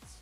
minutes.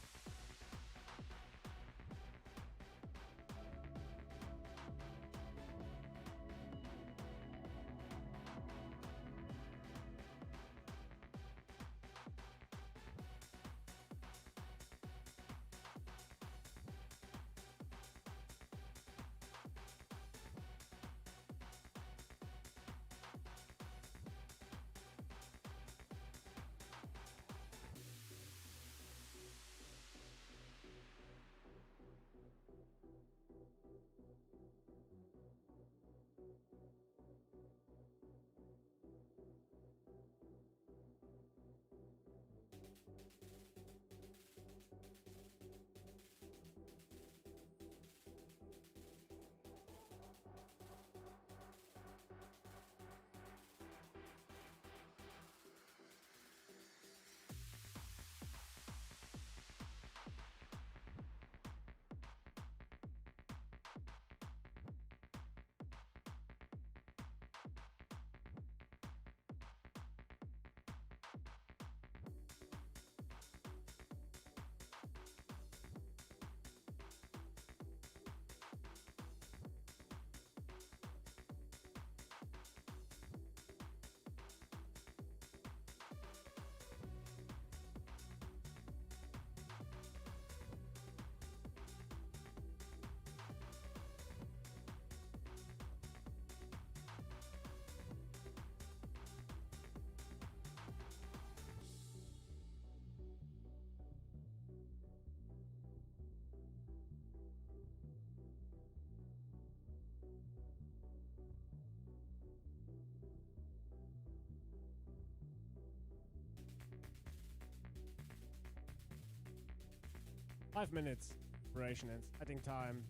Five minutes. Preparation and setting time.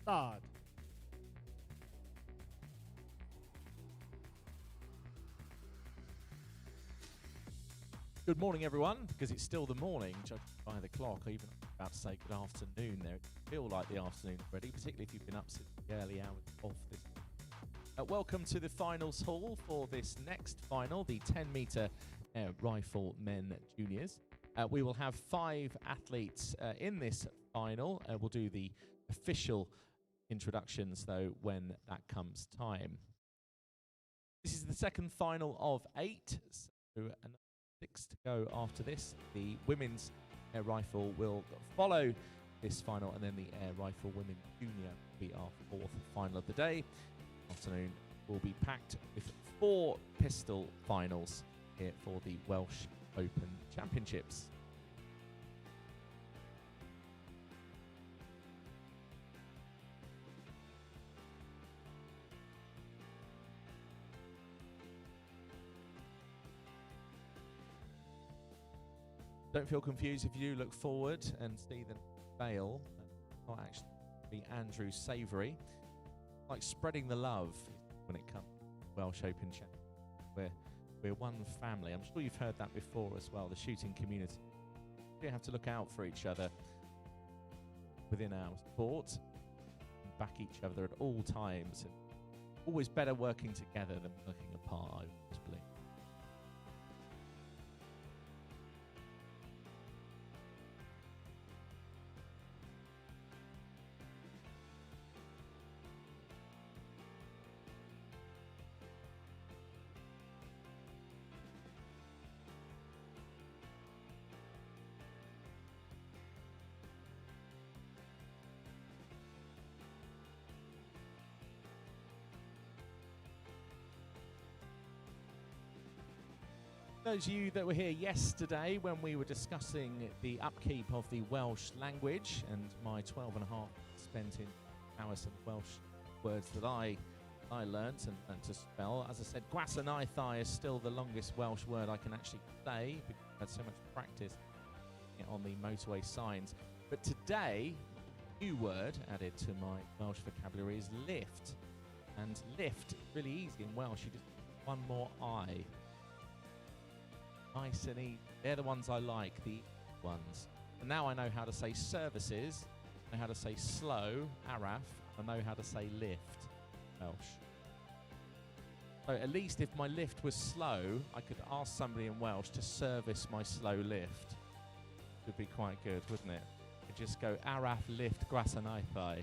Start. Good morning, everyone, because it's still the morning, judging by the clock. I even about to say good afternoon there. It feels like the afternoon already, particularly if you've been up since the early hours of this. Welcome to the finals hall for this next final, the 10-metre rifle men juniors. We will have 5 athletes in this final. We'll do the official introductions, though, when that comes time. This is the second final of 8, so another 6 to go after this. The women's air rifle will follow this final, and then the air rifle women junior will be our 4th final of the day. Afternoon will be packed with 4 pistol finals here for the Welsh Open Championships. Don't feel confused if you look forward and see the veil. Not actually be Andrew Savoury. Like spreading the love when it comes to Welsh Open Championships. We're one family. I'm sure you've heard that before as well, the shooting community. We have to look out for each other within our sport and back each other at all times. And always better working together than working apart, I always believe. Those of you that were here yesterday when we were discussing the upkeep of the Welsh language and my 12 and a half spent in hours of Welsh words that I learnt and learnt to spell. As I said, gwasanaethau is still the longest Welsh word I can actually say because I've had so much practice on the motorway signs. But today, a new word added to my Welsh vocabulary is lift. And lift, really easy in Welsh, you just one more I. Nice and easy. They're the ones I like, the ones. And now I know how to say services, I know how to say slow, araf, I know how to say lift, Welsh. So at least if my lift was slow, I could ask somebody in Welsh to service my slow lift. would be quite good, wouldn't it? It'd just go Araf lift Grasanaipai.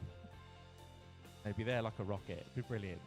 They'd be there like a rocket. It'd be brilliant.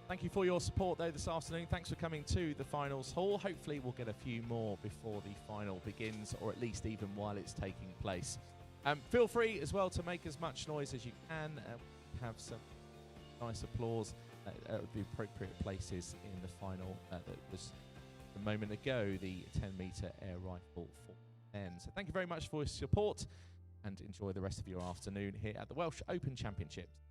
Thank you for your support though this afternoon. Thanks for coming to the finals hall. Hopefully we'll get a few more before the final begins, or at least even while it's taking place. Feel free as well to make as much noise as you can. Have some nice applause at the appropriate places in the final. That was a moment ago, the 10-metre air rifle for men. So thank you very much for your support and enjoy the rest of your afternoon here at the Welsh Open Championships.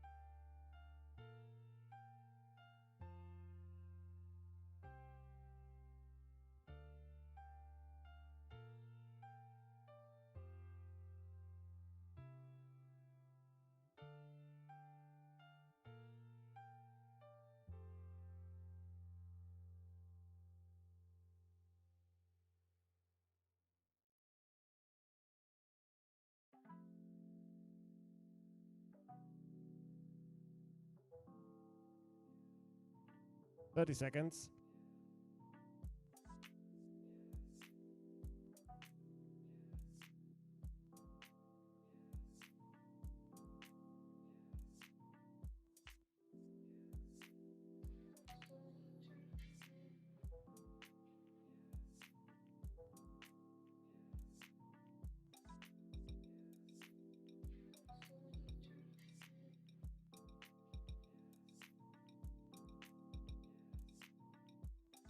Thirty seconds.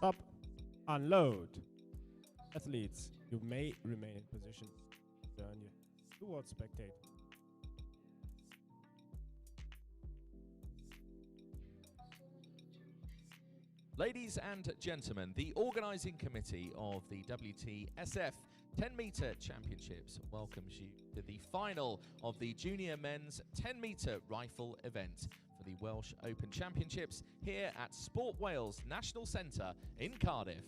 Up, unload. Athletes, you may remain in position. Turn you towards spectate. Ladies and gentlemen, the organising committee of the WTSF 10-metre championships welcomes you to the final of the junior men's 10-metre rifle event for the Welsh Open Championships here at Sport Wales National Centre in Cardiff.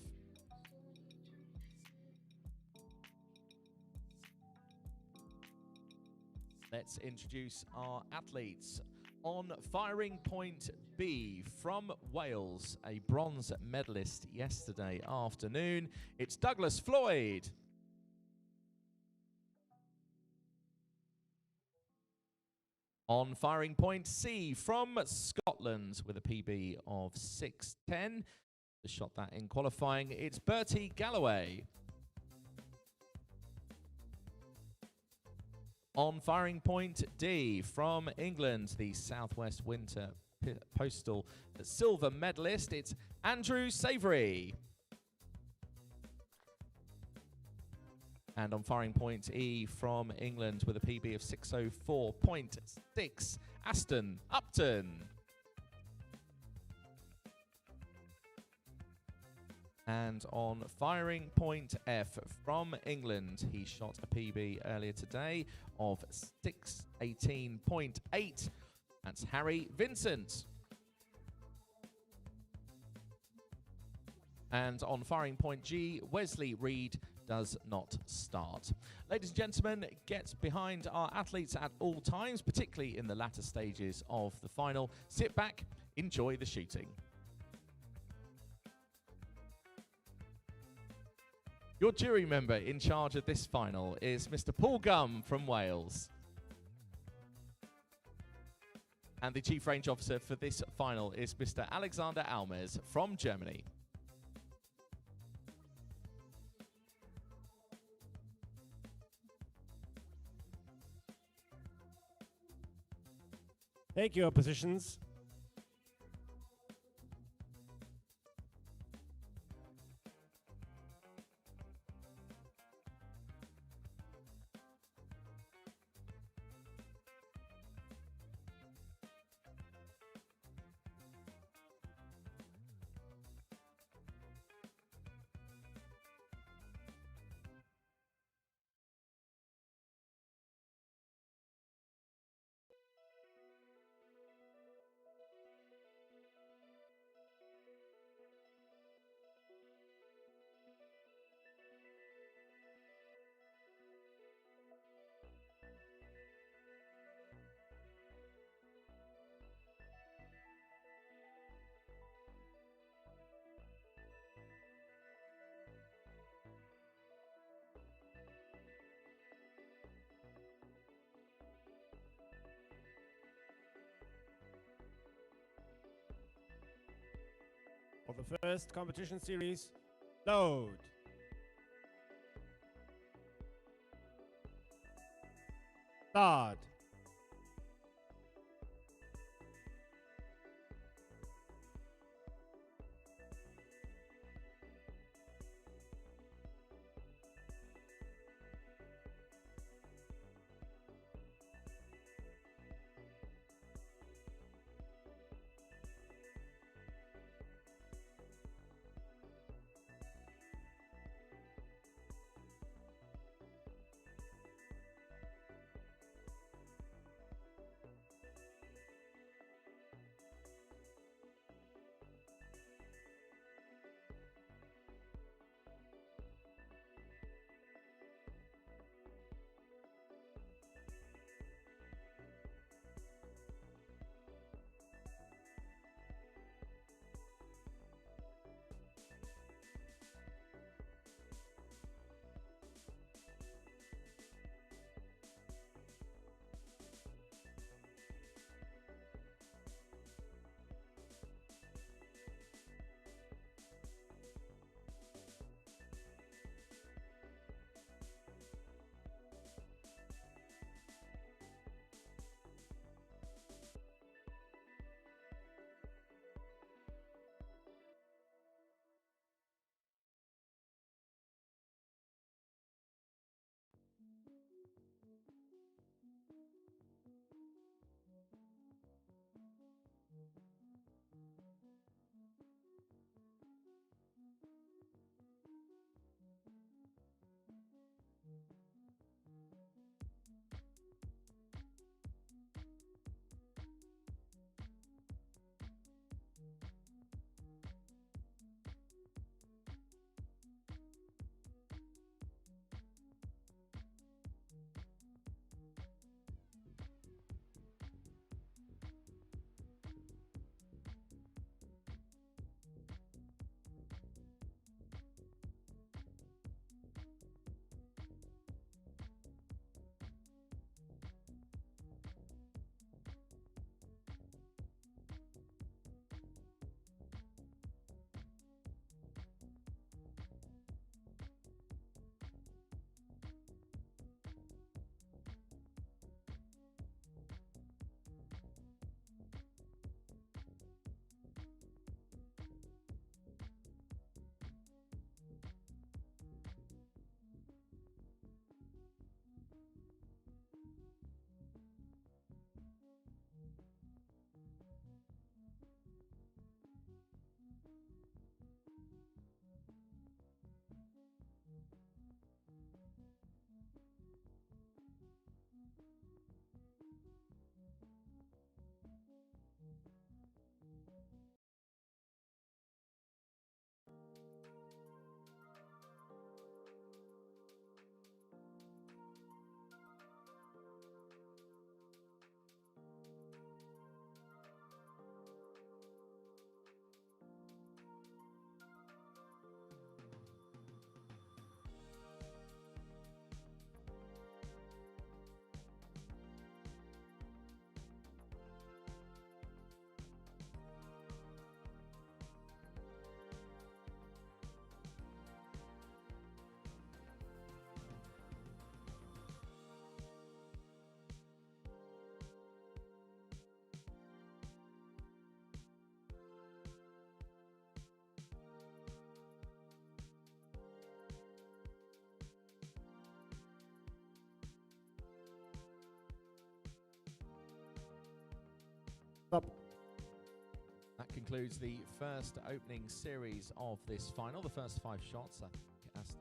Let's introduce our athletes. On firing point B from Wales, a bronze medalist yesterday afternoon, it's Douglas Floyd. On firing point C from Scotland with a PB of 6:10, just shot that in qualifying, it's Bertie Galloway. On firing point D from England, the Southwest Winter Postal silver medalist, it's Andrew Savory. And on firing point E from England with a PB of 6:04.6, Aston Upton. And on firing point F from England, he shot a PB earlier today of 6:18.8. That's Harry Vincent. And on firing point G, Wesley Reed does not start. Ladies and gentlemen, get behind our athletes at all times, particularly in the latter stages of the final. Sit back, enjoy the shooting. Your jury member in charge of this final is Mr. Paul Gum from Wales. And the Chief Range Officer for this final is Mr. Alexander Almes from Germany. Take your positions. For the first competition series, load. Start. Stop. That concludes the first opening series of this final. The first 5 shots, as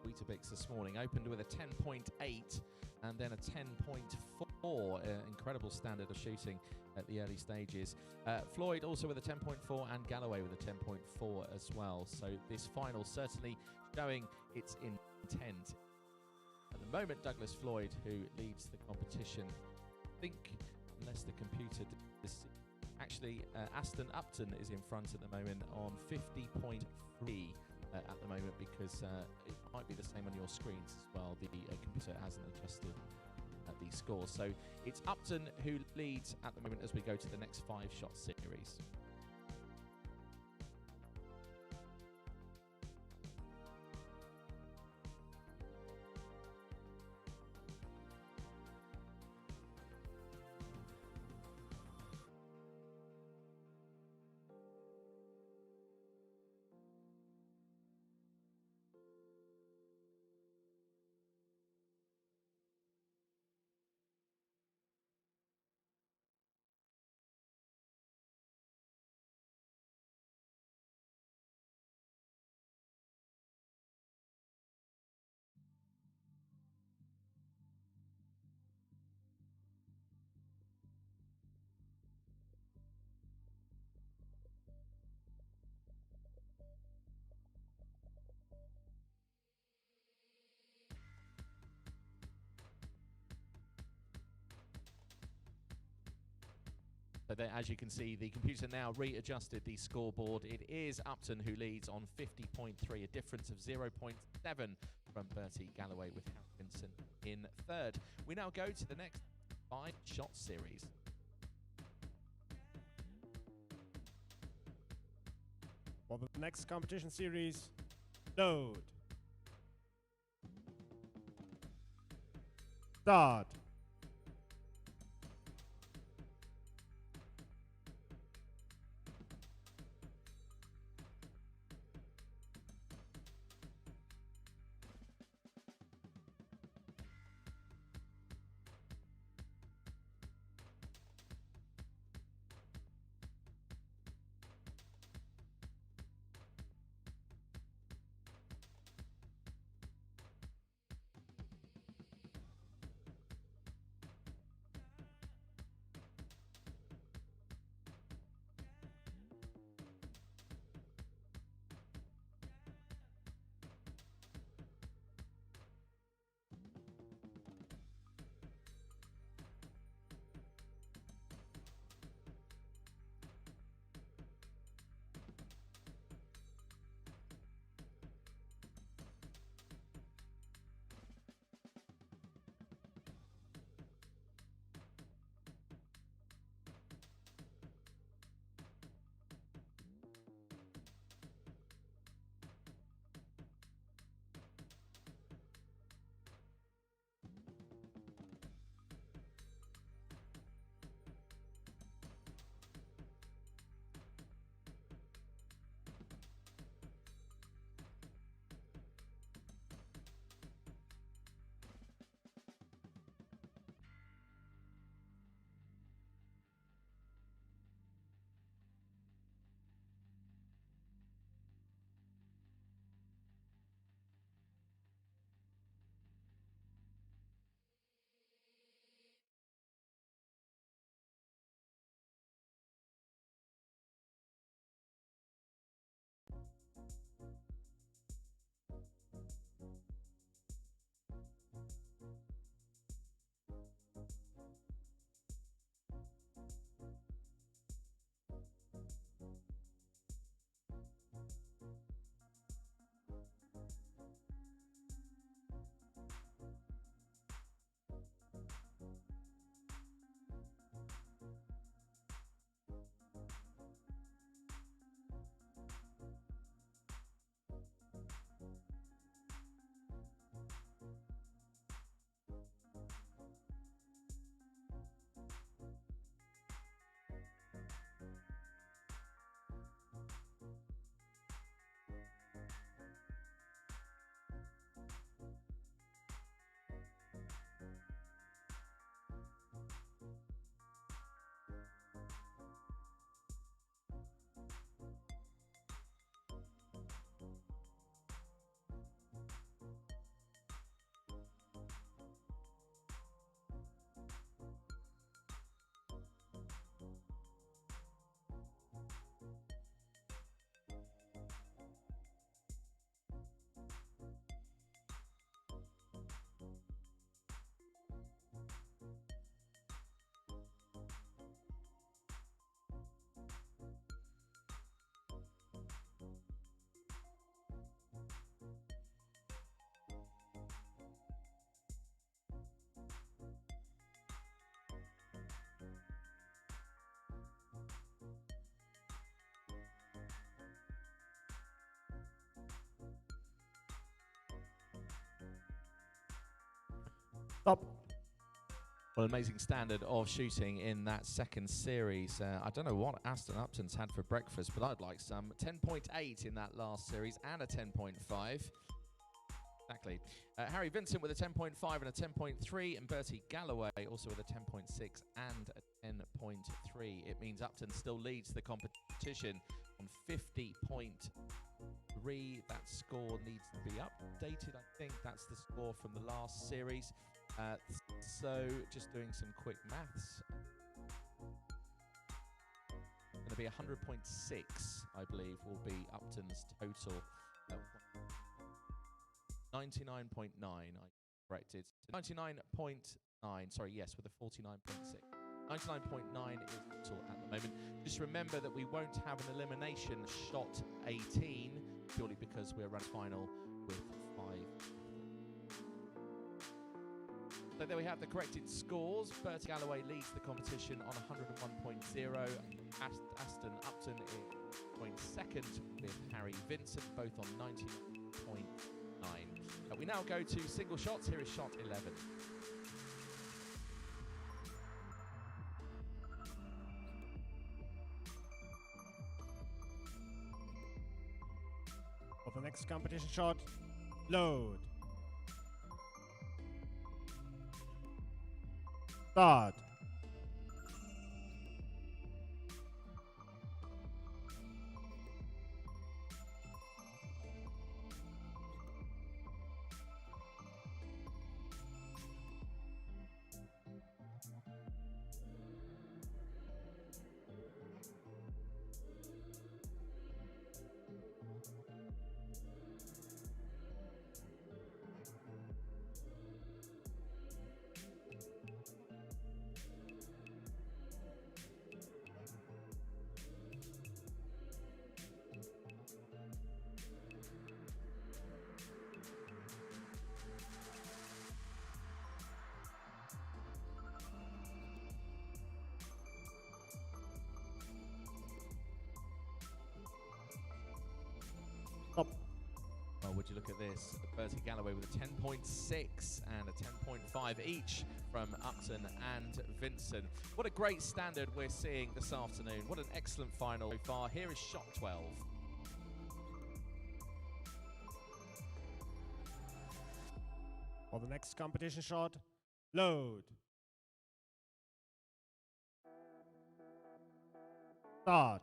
Weetabix this morning, opened with a 10.8 and then a 10.4. Incredible standard of shooting at the early stages. Floyd also with a 10.4 and Galloway with a 10.4 as well. So this final certainly showing its intent. At the moment, Douglas Floyd, who leads the competition, I think, unless the computer actually Aston Upton is in front at the moment on 50.3 at the moment, because it might be the same on your screens as well. The computer hasn't adjusted the score, so it's Upton who leads at the moment as we go to the next 5 shot series. So there, as you can see, the computer now readjusted the scoreboard. It is Upton who leads on 50.3, a difference of 0.7 from Bertie Galloway, with Harry Vincent in third. We now go to the next 5-shot series. For the next competition series, load. Start. Stop. Well, amazing standard of shooting in that second series. I don't know what Aston Upton's had for breakfast, but I'd like some. 10.8 in that last series and a 10.5. Exactly. Harry Vincent with a 10.5 and a 10.3, and Bertie Galloway also with a 10.6 and a 10.3. It means Upton still leads the competition on 50.3. That score needs to be updated, I think. That's the score from the last series. So just doing some quick maths. Going to be 100.6, I believe, will be Upton's total. 99.9, I corrected. 99.9, sorry, yes, with a 49.6. 99.9 is total at the moment. Just remember that we won't have an elimination shot 18 purely because we're running final with 5. So there we have the corrected scores. Bertie Galloway leads the competition on 101.0. Aston Upton is going second with Harry Vincent, both on 90.9. We now go to single shots. Here is shot 11. For the next competition shot, load. Start. Stop. Well, would you look at this? Bertie Galloway with a 10.6 and a 10.5 each from Upton and Vincent. What a great standard we're seeing this afternoon. What an excellent final so far. Here is shot 12. For the next competition shot, load. Start.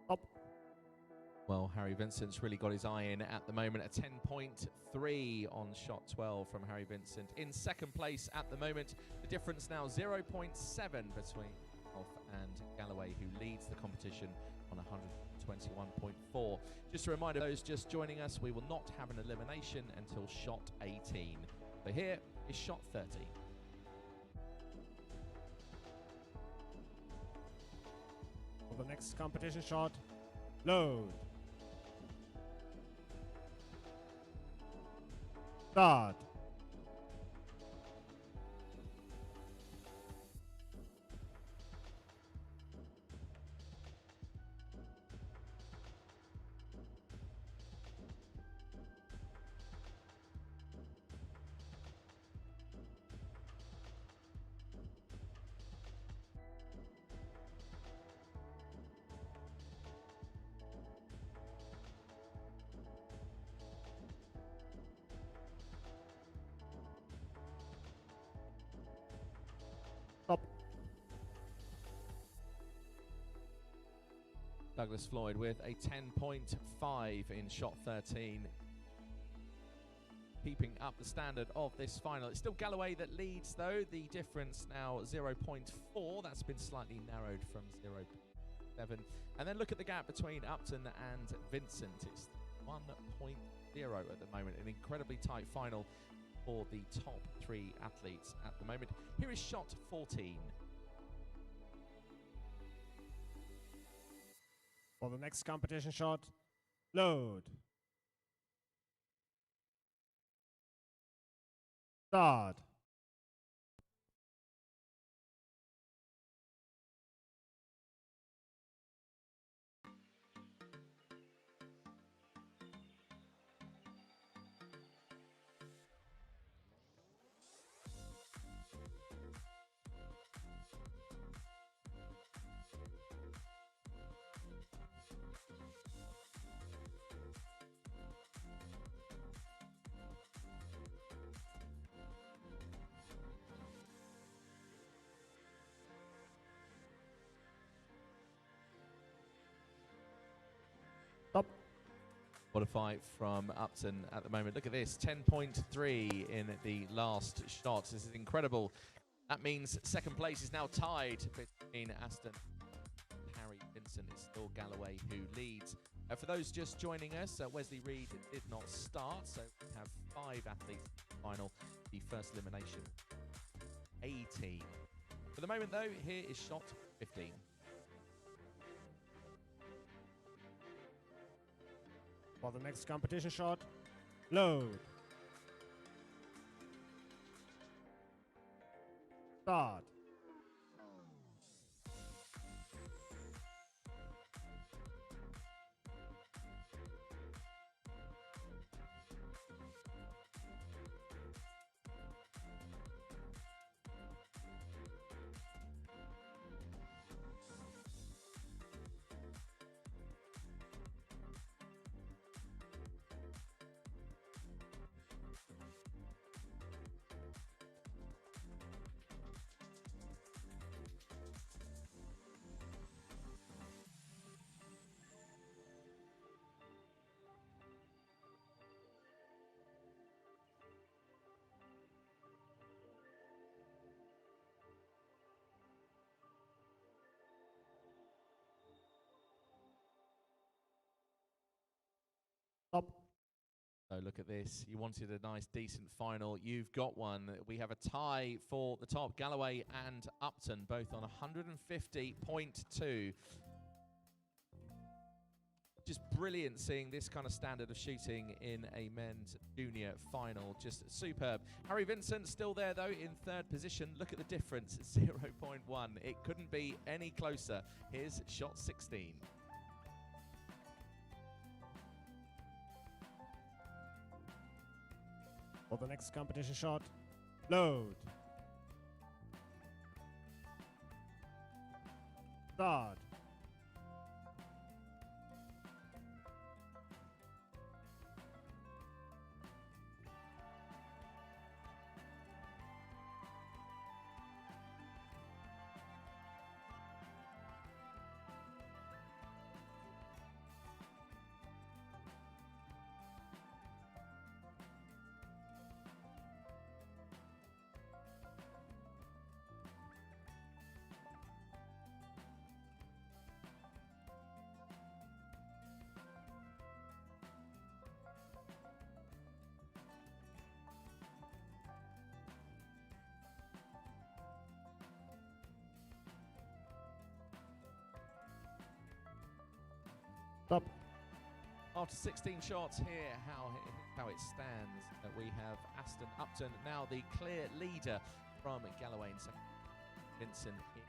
Stop. Well, Harry Vincent's really got his eye in at the moment. A 10.3 on shot 12 from Harry Vincent. In second place at the moment. The difference now 0.7 between Off and Galloway, who leads the competition on 121.4. Just a reminder, those just joining us, we will not have an elimination until shot 18. So here is shot 30. For the next competition shot, load. Start. Stop. Douglas Floyd with a 10.5 in shot 13. Keeping up the standard of this final. It's still Galloway that leads though. The difference now 0.4. That's been slightly narrowed from 0.7. And then look at the gap between Upton and Vincent. It's 1.0 at the moment. An incredibly tight final for the top 3 athletes at the moment. Here is shot 14. For the next competition shot, load. Start. Qualify from Upton at the moment. Look at this, 10.3 in the last shot. This is incredible. That means second place is now tied between Aston and Harry Vincent. It's still Galloway who leads. For those just joining us, Wesley Reed did not start, so we have 5 athletes in the final. The first elimination, A team. For the moment, though, here is shot 15. For the next competition shot, load. Start. Stop. So look at this. You wanted a nice, decent final. You've got one. We have a tie for the top. Galloway and Upton both on 150.2. Just brilliant seeing this kind of standard of shooting in a men's junior final. Just superb. Harry Vincent still there, though, in third position. Look at the difference, 0.1. It couldn't be any closer. Here's shot 16. For the next competition shot, load. Start. Stop. After 16 shots here, how it stands. We have Aston Upton now the clear leader from Galloway in second. Vincent in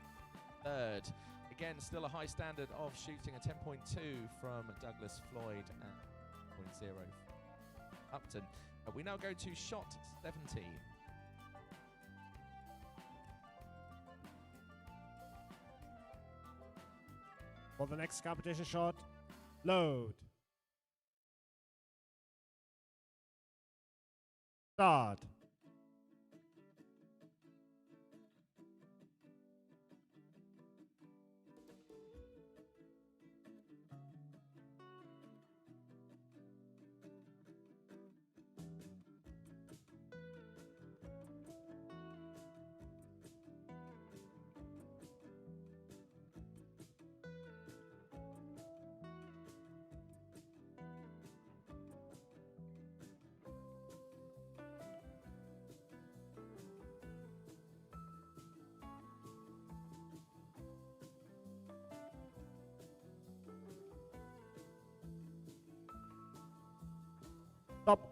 third. Again, still a high standard of shooting, a 10.2 from Douglas Floyd and 0.0 from Upton. We now go to shot 17. For the next competition shot, load. Start. Stop.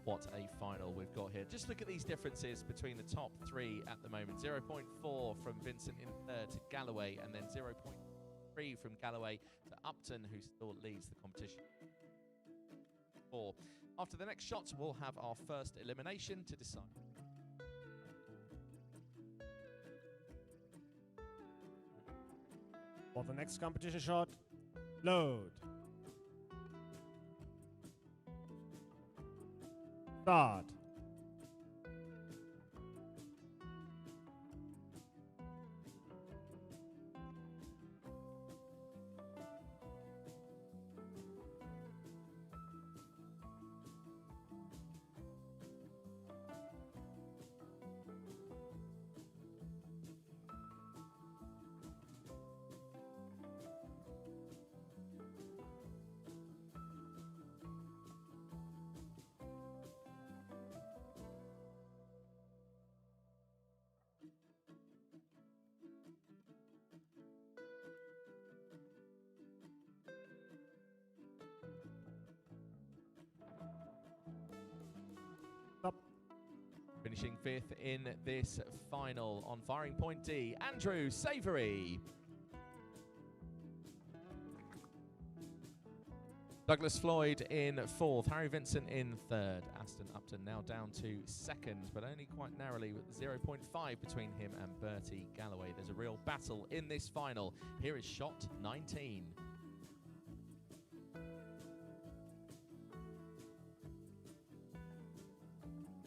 What a final we've got here. Just look at these differences between the top 3 at the moment. 0.4 from Vincent in third to Galloway, and then 0.3 from Galloway to Upton, who still leads the competition. 4. After the next shot, we'll have our first elimination to decide. For the next competition shot, load. Start. Finishing 5th in this final on firing point D, Andrew Savoury. Douglas Floyd in 4th, Harry Vincent in 3rd, Aston Upton now down to 2nd, but only quite narrowly with 0.5 between him and Bertie Galloway. There's a real battle in this final. Here is shot 19.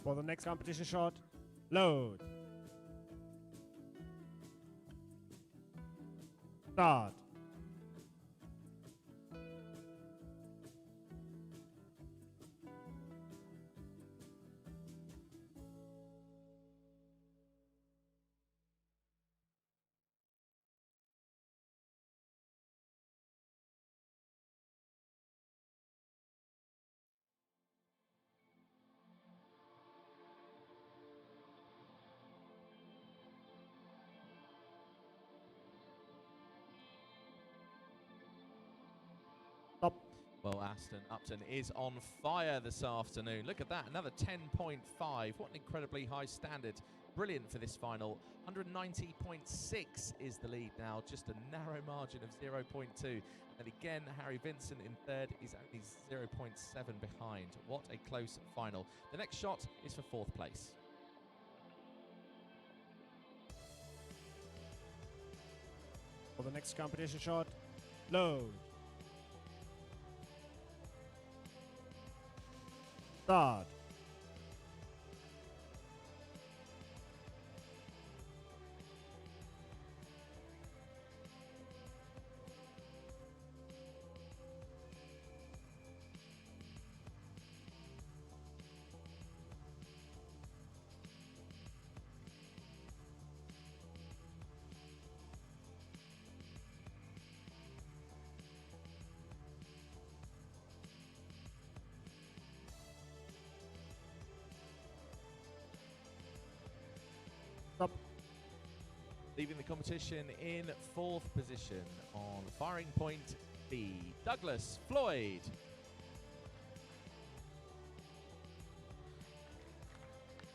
For the next competition shot, load. Start. Stop. Well, Aston Upton is on fire this afternoon. Look at that, another 10.5. What an incredibly high standard. Brilliant for this final. 190.6 is the lead now, just a narrow margin of 0.2. And again, Harry Vincent in 3rd is only 0.7 behind. What a close final. The next shot is for 4th place. For the next competition shot, load. Start. Stop. Leaving the competition in 4th position on firing point B, Douglas Floyd.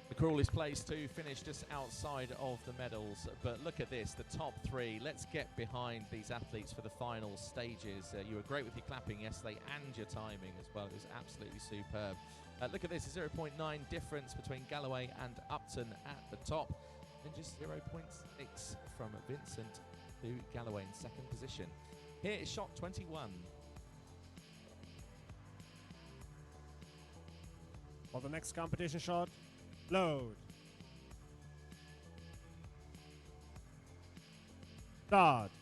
The cruelest place to finish just outside of the medals, but look at this, the top 3. Let's get behind these athletes for the final stages. You were great with your clapping yesterday and your timing as well. It was absolutely superb. Look at this, a 0.9 difference between Galloway and Upton at the top. And just 0.6 from Vincent to Galloway in 2nd position. Here is shot 21. For the next competition shot, load. Start.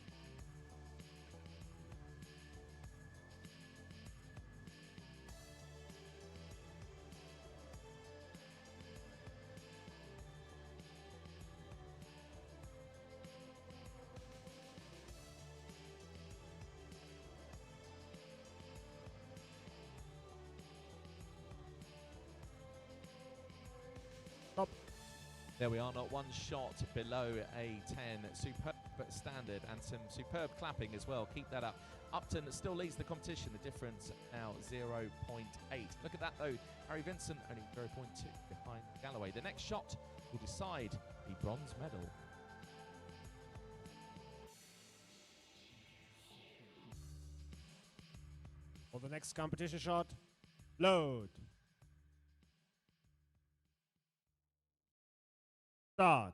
Stop. There we are, not one shot below a 10. Superb standard and some superb clapping as well. Keep that up. Upton still leads the competition. The difference now 0.8. Look at that though. Harry Vincent only 0.2 behind Galloway. The next shot will decide the bronze medal. For the next competition shot, load. Start.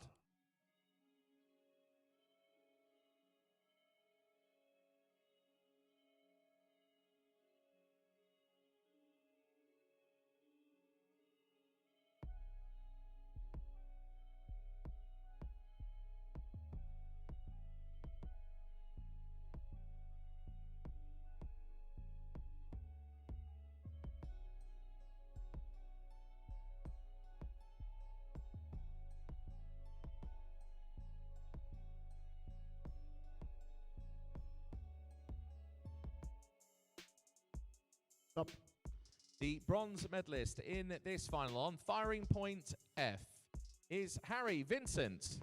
Stop. The bronze medalist in this final on firing point F is Harry Vincent.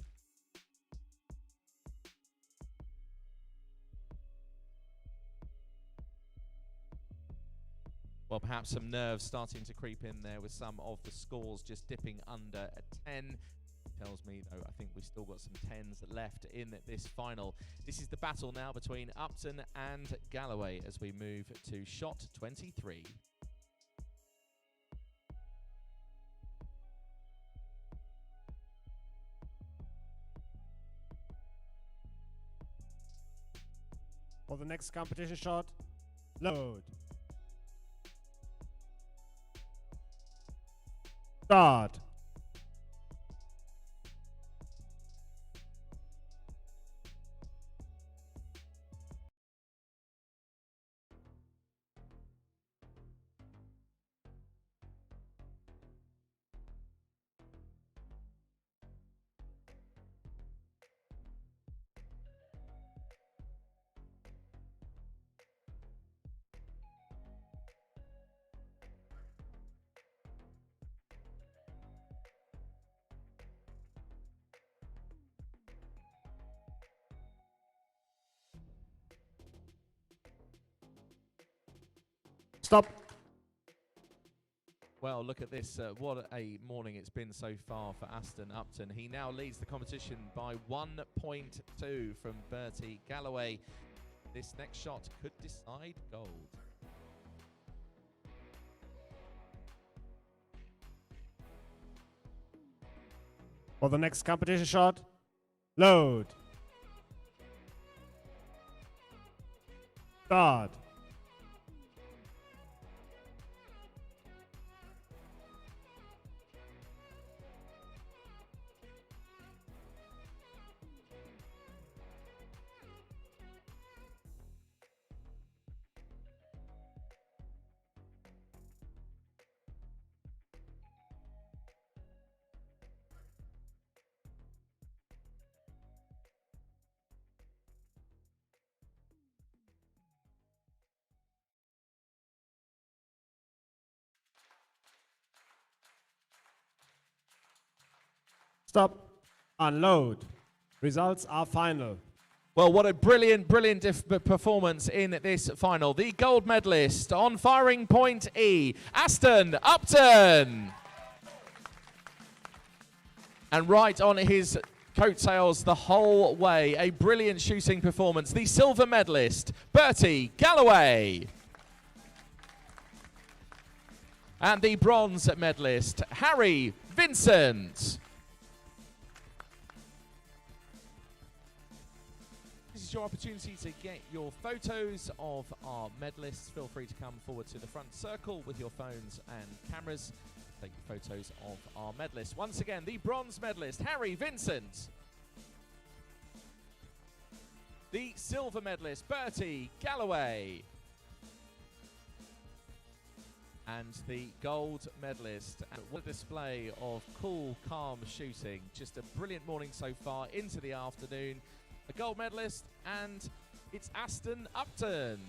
Well, perhaps some nerves starting to creep in there with some of the scores just dipping under a 10. Tells me, though, I think we've still got some 10s left in this final. This is the battle now between Upton and Galloway as we move to shot 23. For the next competition shot, load. Start. Stop. Well, look at this. What a morning it's been so far for Aston Upton. He now leads the competition by 1.2 from Bertie Galloway. This next shot could decide gold. For the next competition shot, load. Start. Stop. Unload. Results are final. Well, what a brilliant performance in this final. The gold medalist on firing point E, Aston Upton. And right on his coattails the whole way, a brilliant shooting performance. The silver medalist, Bertie Galloway. And the bronze medalist, Harry Vincent. This is your opportunity to get your photos of our medalists. Feel free to come forward to the front circle with your phones and cameras. Take photos of our medalists. Once again, the bronze medalist, Harry Vincent. The silver medalist, Bertie Galloway. And the gold medalist. What a display of cool, calm shooting. Just a brilliant morning so far into the afternoon. A gold medalist, and it's Aston Upton.